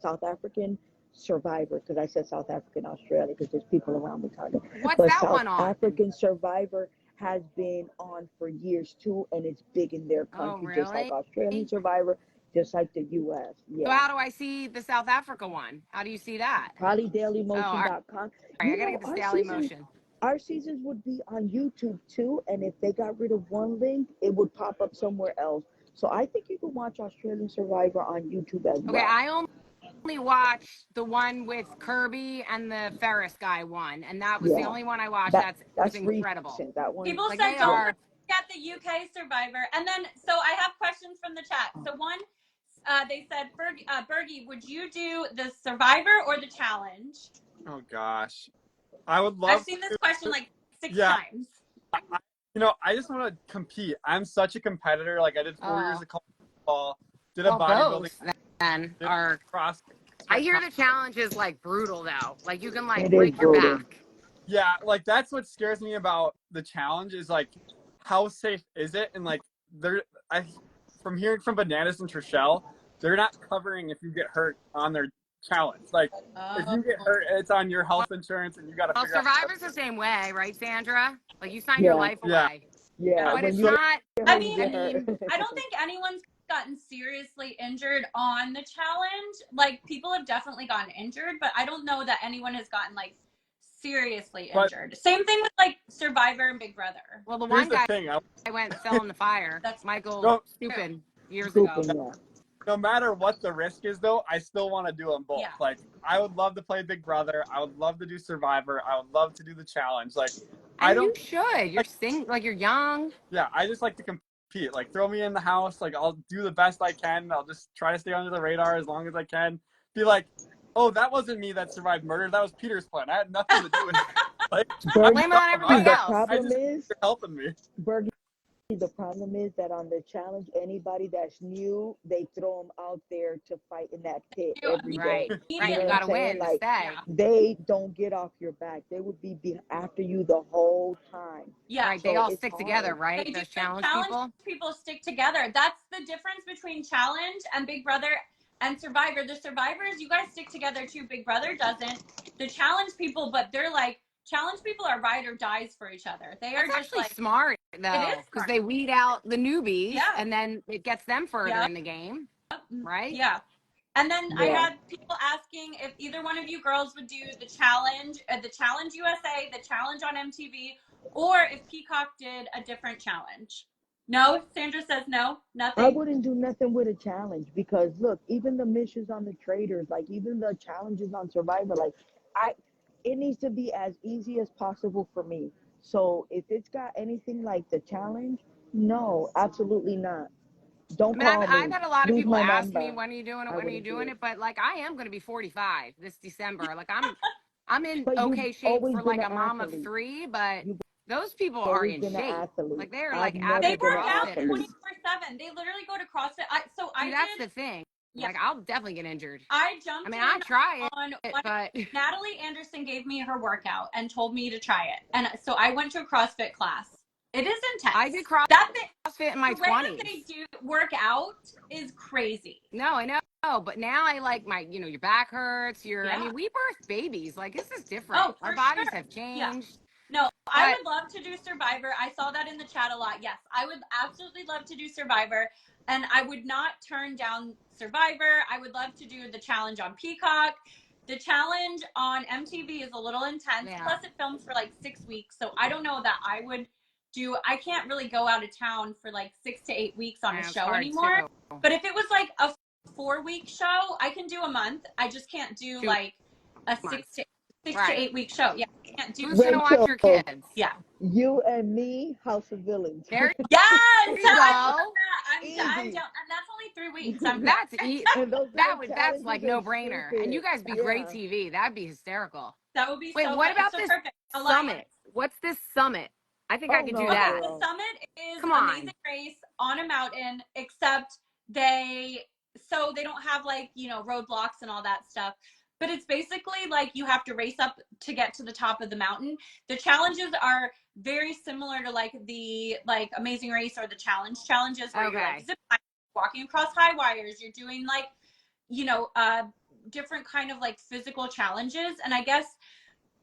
South African Survivor, because I said South African Australia because there's people around me talking. What's but that South one on? African Survivor has been on for years too, and it's big in their country, really? just like Australian Survivor, just like the U.S. Yeah. So how do I see the South Africa one? How do you see that? Probably dailymotion.com. I gotta get this Daily Motion. Our seasons would be on YouTube too, and if they got rid of one link, it would pop up somewhere else. So I think you can watch Australian Survivor on YouTube as well. Okay, I only watched the one with Kirby and the Ferris guy one, and that was the only one I watched. That's incredible. Recent, that one. People said don't forget the UK Survivor, and then so I have questions from the chat. So one, they said, Bergie, would you do the Survivor or the challenge? Oh gosh, I would love. I've seen this question like 6 times. I just want to compete. I'm such a competitor. Like I did 4 years of football, did a bodybuilding. Then cross. I hear the challenge is like brutal though. Like you can like break your back. Yeah, like that's what scares me about the challenge is like how safe is it? And like from hearing from Bananas and Trishelle, they're not covering if you get hurt on their challenge. Like if you get hurt, it's on your health insurance, and you got to. Well, Survivor's the same way, right, Sandra? Like you sign your life away. Yeah, But when it's you not. get I hurt, you mean, get hurt. I don't think anyone's gotten seriously injured on the challenge. Like, people have definitely gotten injured, but I don't know that anyone has gotten like seriously But injured. Same thing with like Survivor and Big Brother. Well, the here's one the guy thing. I went and fell in the fire. That's Michael No, Stupin years ago. Scooping, yeah. no matter what the risk is, though, I still want to do them both. Yeah. Like, I would love to play Big Brother. I would love to do Survivor. I would love to do the challenge. Like, I And don't. you should. You're young. Yeah, I just like to compete. Like, throw me in the house. Like, I'll do the best I can. I'll just try to stay under the radar as long as I can. Be like, oh, that wasn't me that survived murder. That was Peter's plan. I had nothing to do with it. Like, Bergie, Blame it on everybody the else. problem just is, you're helping me. Bergie, the problem is that on the challenge, anybody that's new, they throw them out there to fight in that pit every Right. day. Right. You You know what gotta I'm saying? win to Like, stay. Yeah. they don't get off your back. They would be after you the whole time. Yeah. Right. They So all it's stick hard. together, right? They do. Those challenge People stick together. That's the difference between challenge and Big Brother and Survivor. The Survivors, you guys stick together too. Big Brother doesn't. The challenge people, but they're like, challenge people are ride or dies for each other. They are That's just actually like, smart it though, is because smart. they weed out the newbies, Yeah. and then it gets them further Yeah. in the game, right? Yeah. And then I Yeah. had people asking if either one of you girls would do the challenge USA, the challenge on MTV, or if Peacock did a different challenge. No, Sandra says no, nothing. I wouldn't do nothing with a challenge because look, even the missions on the Traitors, like even the challenges on Survivor, like it needs to be as easy as possible for me. So if it's got anything like the challenge, no, absolutely not. I Don't mean, I've, call I've me. had a lot of Lose people my ask me, number. when are you doing it? I When are you wouldn't do doing it. it? But like, I am going to be 45 this December. Like, I'm in But okay you've shape always for been like an a mom of athlete. 3, but You've those people are always in been an shape. athlete. Like, they're I've like never They avid been an work out CrossFitters. athlete. 24/7. They literally go to CrossFit. See, that's the thing. Yeah. Like, I'll definitely get injured. I jumped I mean, in I try on it, one. but Natalie Anderson gave me her workout and told me to try it. And so I went to a CrossFit class. It is intense. I did That thing, CrossFit in my the way that 20s. they do work out is crazy. No, I know. But now I like your back hurts. I Yeah. mean, we birth babies. Like, this is different. Oh, Our for bodies sure. have Yeah. changed. No, I But would love to do Survivor. I saw that in the chat a lot. Yes, I would absolutely love to do Survivor. And I would not turn down Survivor. I would love to do the challenge on Peacock. The challenge on MTV is a little intense. Yeah. Plus, it films for like 6 weeks. So I don't know that I would do. I can't really go out of town for like 6 to 8 weeks on a it's show hard anymore. too. But if it was like a 4-week show, I can do a month. I just can't do 2 like a months. 6 Right. to 8 week show. Yeah, I can't do. Who's gonna watch Rachel, your kids? Yeah. you and me, House of Villains. There Yes, you go. I'm Easy. down, and that's only 3 weeks. I'm That's And those that's like challenges no are brainer. stupid. And you guys be Yeah. great TV. That'd be hysterical. that would be Wait, so. what about so this perfect. summit? What's this summit? I think I Oh could no, do that. Okay, the girl. summit is Come on. Amazing Race on a mountain, except they don't have like roadblocks and all that stuff. But it's basically like you have to race up to get to the top of the mountain. The challenges are very similar to like the Amazing Race or the challenges where you're like zip lining, walking across high wires. You're doing like different kind of like physical challenges, and I guess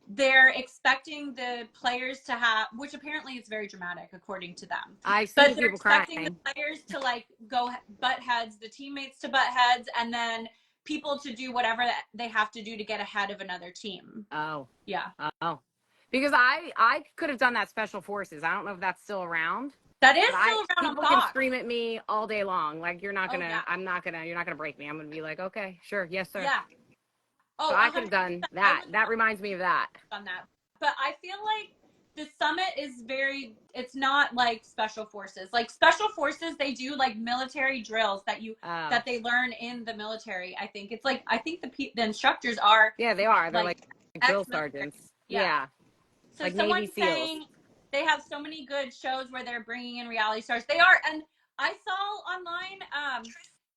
they're expecting the players to have, which apparently is very dramatic according to them. I see But they're people expecting crying. the players to like go butt heads, the teammates to butt heads, and then people to do whatever they have to do to get ahead of another team. Oh. Yeah. Oh. Because I could have done that Special Forces. I don't know if that's still around. That is still around on People Fox. can scream at me all day long. Like, you're not gonna, yeah. you're not gonna break me. I'm gonna be like, okay, sure, yes, sir. Yeah. Oh, so I could have done that. That reminds me of that. On that. But I feel like the summit is it's not like Special Forces. Like Special Forces, they do like military drills that they learn in the military. I think it's like, I think the instructors are. Yeah, they are. They're like drill sergeants. Yeah. So like someone's Navy SEALs. saying they have so many good shows where they're bringing in reality stars. They are. And I saw online,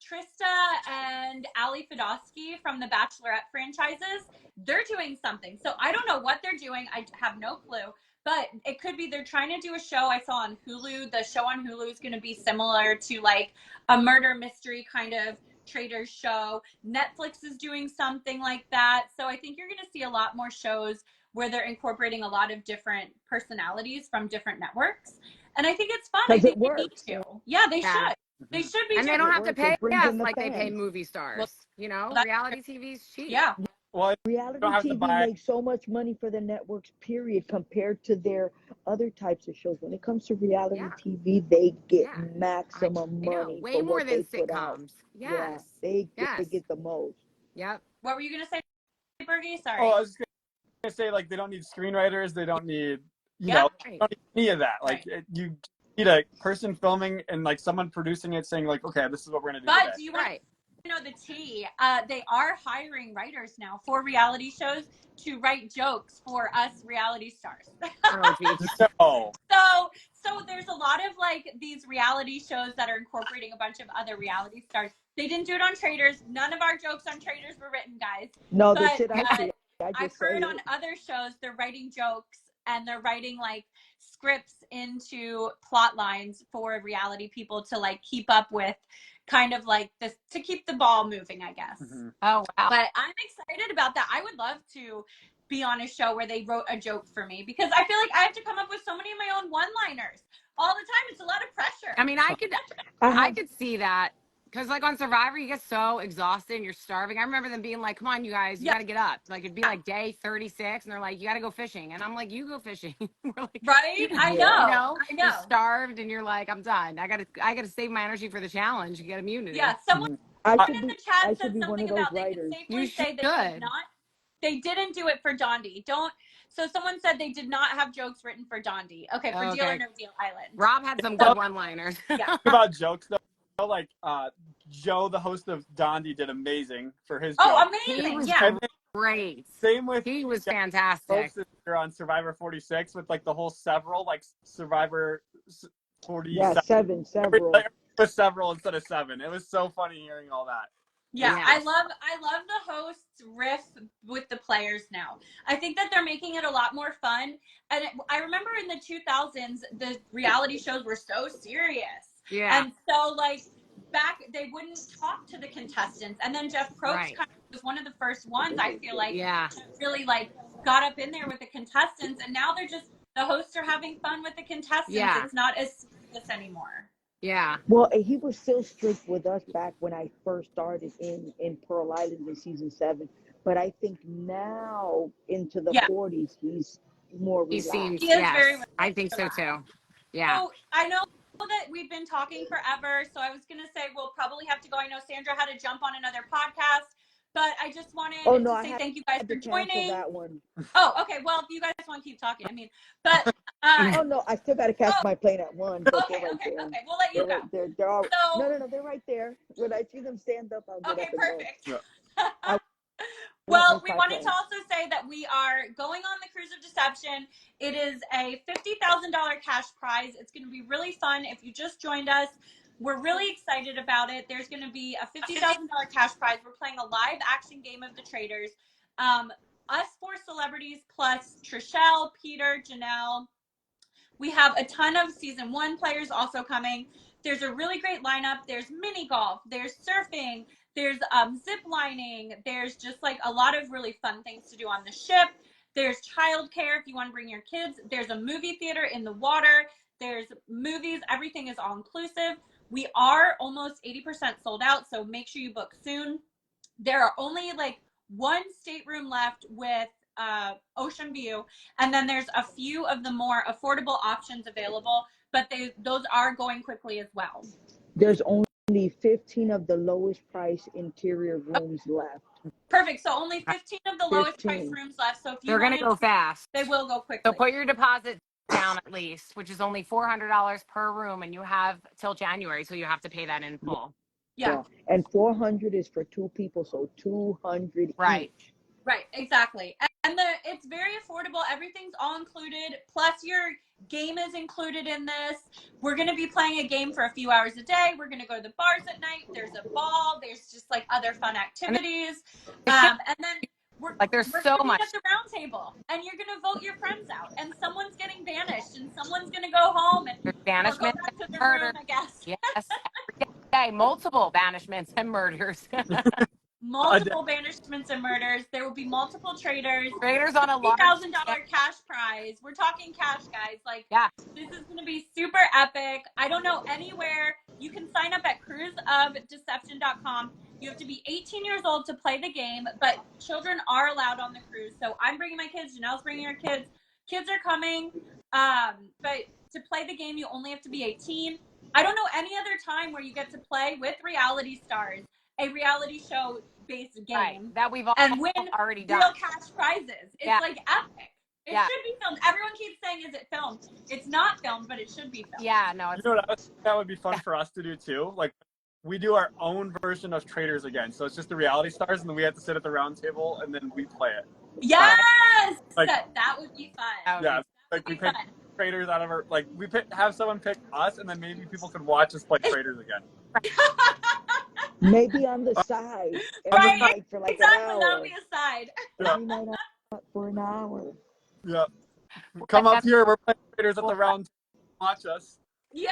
Trista and Ali Fedosky from the Bachelorette franchises, they're doing something. So I don't know what they're doing. I have no clue. But it could be they're trying to do a show I saw on Hulu. The show on Hulu is going to be similar to like a murder mystery kind of Traitors show. Netflix is doing something like that. So I think you're going to see a lot more shows where they're incorporating a lot of different personalities from different networks. And I think it's fun. I 'Cause think it they need works. to. Yeah, they Yeah. should. They should be And they doing don't it. have to works. pay It brings us in the like they pay fans. movie stars. You know, That's reality TV's cheap. Yeah. Well, you Reality don't have to TV buy. makes so much money for the networks, period, compared to their other types of shows. When it comes to reality Yeah. TV, they get Yeah. maximum I know. money Way for more what than they put out. sitcoms. Yeah, Yes. they Yes. get the most. Yep. What were you gonna say, Bergie? Sorry. Oh, I was just gonna say, like, they don't need screenwriters. They don't need, you Yeah. know, Right. don't need any of that. Like, you need a person filming and like someone producing it, saying like, okay, this is what we're gonna do But today. do you want Right. to know the tea? They are hiring writers now for reality shows to write jokes for us reality stars. Oh, geez. No. So there's a lot of like these reality shows that are incorporating a bunch of other reality stars. They didn't do it on Traitors. None of our jokes on Traitors were written, guys. No, But they should actually. I I've just say heard it. on other shows they're writing jokes and they're writing like scripts into plot lines for reality people to like keep up with, kind of like this, to keep the ball moving, I guess. Oh, wow. But I'm excited about that. I would love to be on a show where they wrote a joke for me, because I feel like I have to come up with so many of my own one-liners all the time. It's a lot of pressure. I mean, I could see that. Because, like, on Survivor, you get so exhausted and you're starving. I remember them being like, come on, you guys, you got to get up. Like, it'd be like day 36, and they're like, you got to go fishing. And I'm like, you go fishing. We're like, Right? I know. You know, I you're know. starved, and you're like, I'm done. I gotta save my energy for the challenge and get immunity. Yeah, someone I in should the be. chat I said should be one something of those about they can writers. safely You say they should. did not. They didn't do it for Dondi. So someone said they did not have jokes written for Dondi. Okay, for Deal or Okay. No Deal Island. Rob had some good one-liners. Yeah. About jokes though, like Joe, the host of Dondi, did amazing for his Oh, jokes. amazing. He was Yeah. great. Same with He was fantastic. hosts on Survivor 46 with like the whole several, like Survivor 47. Yeah, several. Like, with several instead of 7. It was so funny hearing all that. Yeah, Yes. I love the hosts riff with the players now. I think that they're making it a lot more fun. And I remember in the 2000s, the reality shows were so serious. Yeah. And so like back, they wouldn't talk to the contestants. And then Jeff Probst Right. kind of was one of the first ones, I feel like, Yeah. that really like got up in there with the contestants. And now the hosts are having fun with the contestants. Yeah. It's not as serious anymore. Yeah. Well, he was still strict with us back when I first started in Pearl Island in season 7. But I think now into the 40s, he's more He relaxed. seems, He is yes. very I think so too. Yeah. So I know that we've been talking forever, so I was going to say we'll probably have to go. I know Sandra had to jump on another podcast, but I just wanted to say thank you guys for joining. That one. Oh, okay. Well, if you guys want to keep talking, I mean, but oh no, I still got to catch my plane at 1. But okay, right okay, there. okay. We'll let you go. They're all, So, no, they're right there. When I see them stand up, I'll get okay, up and perfect. Yeah. Well, we wanted to also say that we are going on the Cruise of Deception. It is a $50,000 cash prize. It's going to be really fun. If you just joined us, we're really excited about it. There's going to be a $50,000 cash prize. We're playing a live action game of the Traitors. Us 4 celebrities plus Trishelle, Peter, Janelle. We have a ton of season 1 players also coming. There's a really great lineup. There's mini golf. There's surfing. There's zip lining. There's just like a lot of really fun things to do on the ship. There's childcare if you want to bring your kids. There's a movie theater in the water. There's movies. Everything is all inclusive. We are almost 80% sold out, so make sure you book soon. There are only like 1 stateroom left with ocean view, and then there's a few of the more affordable options available, but those are going quickly as well. There's only 15 of the lowest price interior rooms left. Perfect. So only 15 of the lowest price rooms left. So if they're going to go fast. They will go quickly. So put your deposit down at least, which is only $400 per room, and you have till January, so you have to pay that in full. Yeah. And 400 is for 2 people, so 200 Right. each. Right, exactly. And it's very affordable. Everything's all included. Plus your game is included in this. We're going to be playing a game for a few hours a day. We're going to go to the bars at night. There's a ball. There's just like other fun activities. And then we're so much at the round table, and you're going to vote your friends out, and someone's getting banished, and someone's going to go home and banishment go back to their murder. room, I guess. Yes, every day, multiple banishments and murders. multiple banishments and murders. There will be multiple traitors. Traitors on a large $50,000 cash prize. We're talking cash, guys. Like, yeah. this is going to be super epic. I don't know anywhere. You can sign up at cruiseofdeception.com. You have to be 18 years old to play the game, but children are allowed on the cruise. So I'm bringing my kids. Janelle's bringing her kids. Kids are coming. But to play the game, you only have to be 18. I don't know any other time where you get to play with reality stars, a reality show based game, right. That we've and win already done. real cash prizes. It's like epic. It Yeah. should be filmed. Everyone keeps saying, "Is it filmed?" It's not filmed, but it should be filmed. Yeah, no. It's... You know what that would be fun for us to do too? Like, we do our own version of Traitors again. So it's just the reality stars, and then we have to sit at the round table, and then we play it. Yes, like, that would be fun. Yeah, like we pick Traitors out of our have someone pick us, and then maybe people could watch us play Traitors again. Maybe on the side. Right, night for like exactly. an hour. That'll be a side. Every night for an hour. Yeah. Come up here. We're playing Traitors at the round table. Watch us. Yeah.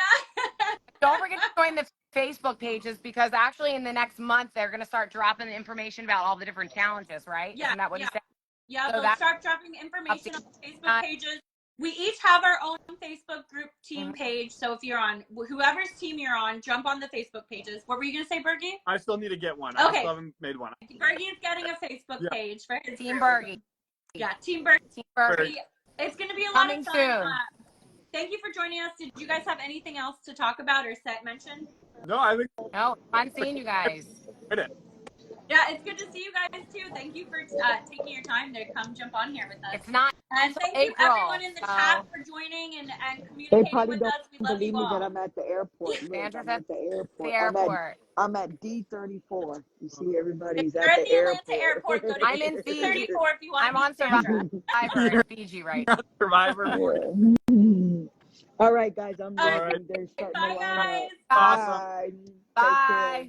Don't forget to join the Facebook pages, because actually in the next month they're going to start dropping the information about all the different challenges, right? Yeah. Isn't that what he said? Yeah, So they'll start dropping information on Facebook pages. We each have our own Facebook group team page. So if you're on whoever's team you're on, jump on the Facebook pages. What were you going to say, Bergie? I still need to get one. Okay. I still haven't made one. Bergie is getting a Facebook page for his Team group. Bergie. Yeah, Team Bergie. Team Bergie. It's going to be a lot Coming of fun. soon. Thank you for joining us. Did you guys have anything else to talk about or mention? No, I think. No, fun seeing you guys. Yeah, it's good to see you guys too. Thank you for taking your time to come jump on here with us. It's not. And thank you everyone in the chat for joining and communicating they probably with don't us. We love believe you me all. that I'm at the airport. Look, Sandra's I'm at the airport. The airport. I'm at D34. You see, everybody's You're at the Atlanta airport. Go to I'm in Fiji. D34 if you want. I'm on Survivor in Fiji right now. Survivor. All right, guys. I'm leaving. All right. They're starting Bye, to line guys. up. Awesome. Bye. Take Bye. care.